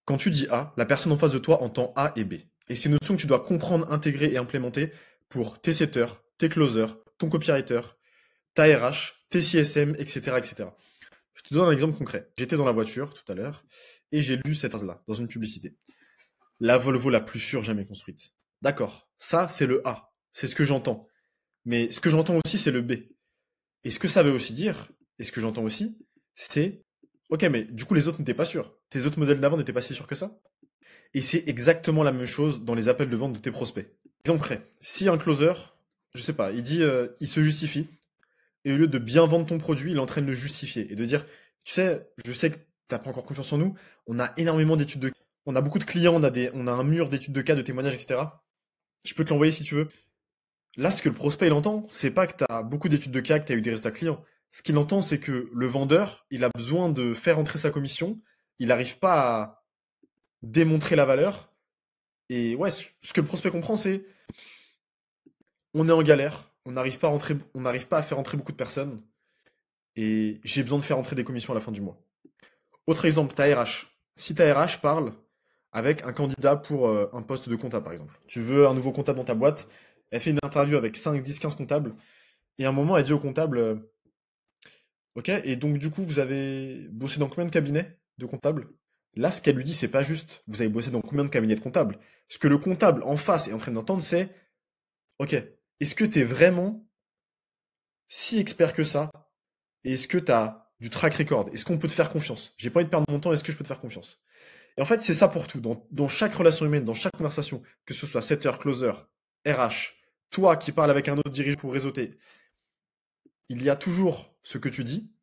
Quand tu dis A, la personne en face de toi entend A et B. Et c'est une notion que tu dois comprendre, intégrer et implémenter pour tes setters, tes closers, ton copywriter, ta RH, tes CSM, etc., etc. Je te donne un exemple concret. J'étais dans la voiture tout à l'heure et j'ai lu cette phrase-là dans une publicité. La Volvo la plus sûre jamais construite. D'accord, ça c'est le A, c'est ce que j'entends. Mais ce que j'entends aussi c'est le B. Et ce que ça veut aussi dire, et ce que j'entends aussi, c'est ok, mais du coup les autres n'étaient pas sûrs. Tes autres modèles d'avant n'étaient pas si sûrs que ça. Et c'est exactement la même chose dans les appels de vente de tes prospects. Exemple concret, si un closer, je sais pas, il dit, il se justifie, et au lieu de bien vendre ton produit, il est en train de le justifier et de dire, tu sais, je sais que t'as pas encore confiance en nous, on a énormément d'études de, on a beaucoup de clients, on a un mur d'études de cas, de témoignages, etc. Je peux te l'envoyer si tu veux. Là, ce que le prospect il entend, c'est pas que t'as beaucoup d'études de cas, que t'as eu des résultats clients. Ce qu'il entend, c'est que le vendeur, il a besoin de faire entrer sa commission, il n'arrive pas à démontrer la valeur. Et ouais, ce que le prospect comprend, c'est on est en galère, on n'arrive pas à faire entrer beaucoup de personnes, et j'ai besoin de faire entrer des commissions à la fin du mois. Autre exemple, ta RH. Si ta RH parle avec un candidat pour un poste de comptable, par exemple. Tu veux un nouveau comptable dans ta boîte, elle fait une interview avec 5, 10, 15 comptables, et à un moment, elle dit au comptable, ok, et donc du coup, vous avez bossé dans combien de cabinets de comptables? Là, ce qu'elle lui dit, c'est pas juste, vous avez bossé dans combien de cabinets de comptables? Ce que le comptable en face est en train d'entendre, c'est, ok, est-ce que t'es vraiment si expert que ça? Et est-ce que t'as du track record? Est-ce qu'on peut te faire confiance? J'ai pas envie de perdre mon temps, est-ce que je peux te faire confiance? Et en fait, c'est ça pour tout. Dans chaque relation humaine, dans chaque conversation, que ce soit setter, closer, RH, toi qui parles avec un autre dirigeant pour réseauter, il y a toujours ce que tu dis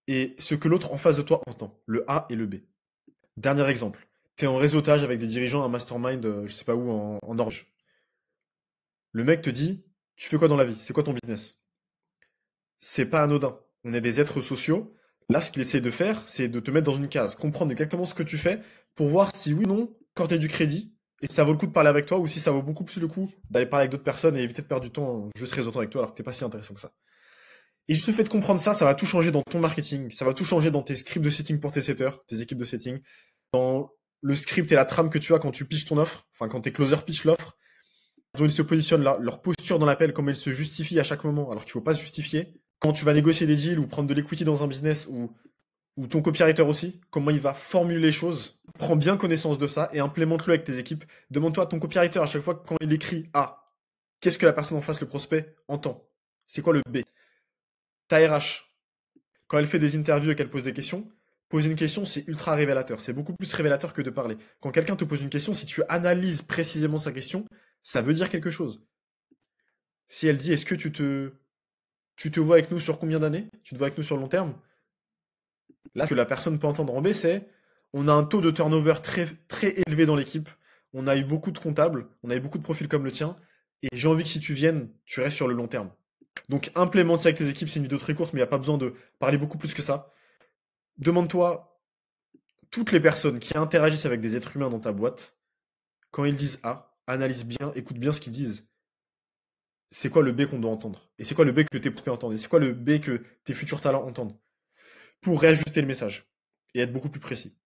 et ce que l'autre en face de toi entend, le A et le B. Dernier exemple, tu es en réseautage avec des dirigeants, un mastermind, je sais pas où, en Norvège. Le mec te dit, tu fais quoi dans la vie? C'est quoi ton business? C'est pas anodin. On est des êtres sociaux. Là, ce qu'il essaie de faire, c'est de te mettre dans une case, comprendre exactement ce que tu fais pour voir si oui ou non, quand tu as du crédit, et ça vaut le coup de parler avec toi, ou si ça vaut beaucoup plus le coup d'aller parler avec d'autres personnes et éviter de perdre du temps juste réseautant avec toi alors que t'es pas si intéressant que ça. Et juste le fait de comprendre ça, ça va tout changer dans ton marketing, ça va tout changer dans tes scripts de setting pour tes setters, tes équipes de setting, dans le script et la trame que tu as quand tu pitches ton offre, enfin quand tes closers pitchent l'offre, dont ils se positionnent là, leur posture dans l'appel, comment ils se justifient à chaque moment, alors qu'il faut pas se justifier. Quand tu vas négocier des deals ou prendre de l'equity dans un business ou ton copywriter aussi, comment il va formuler les choses. Prends bien connaissance de ça et implémente-le avec tes équipes. Demande-toi à ton copywriter à chaque fois quand il écrit A, qu'est-ce que la personne en face, le prospect, entend? C'est quoi le B? Ta RH, quand elle fait des interviews et qu'elle pose des questions, poser une question, c'est ultra révélateur. C'est beaucoup plus révélateur que de parler. Quand quelqu'un te pose une question, si tu analyses précisément sa question, ça veut dire quelque chose. Si elle dit, est-ce que tu te vois avec nous sur combien d'années? Tu te vois avec nous sur le long terme? Là, ce que la personne peut entendre en B, c'est on a un taux de turnover très, très élevé dans l'équipe. On a eu beaucoup de comptables, on a eu beaucoup de profils comme le tien. Et j'ai envie que si tu viennes, tu restes sur le long terme. Donc implémente ça avec tes équipes, c'est une vidéo très courte, mais il n'y a pas besoin de parler beaucoup plus que ça. Demande-toi, toutes les personnes qui interagissent avec des êtres humains dans ta boîte, quand ils disent A, analyse bien, écoute bien ce qu'ils disent. C'est quoi le B qu'on doit entendre? Et c'est quoi le B que tes prospects entendent? Et c'est quoi le B que tes futurs talents entendent? Pour réajuster le message et être beaucoup plus précis.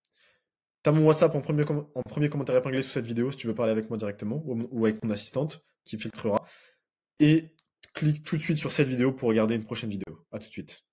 T'as mon WhatsApp en premier commentaire épinglé sous cette vidéo si tu veux parler avec moi directement ou avec mon assistante qui filtrera. Et clique tout de suite sur cette vidéo pour regarder une prochaine vidéo. À tout de suite.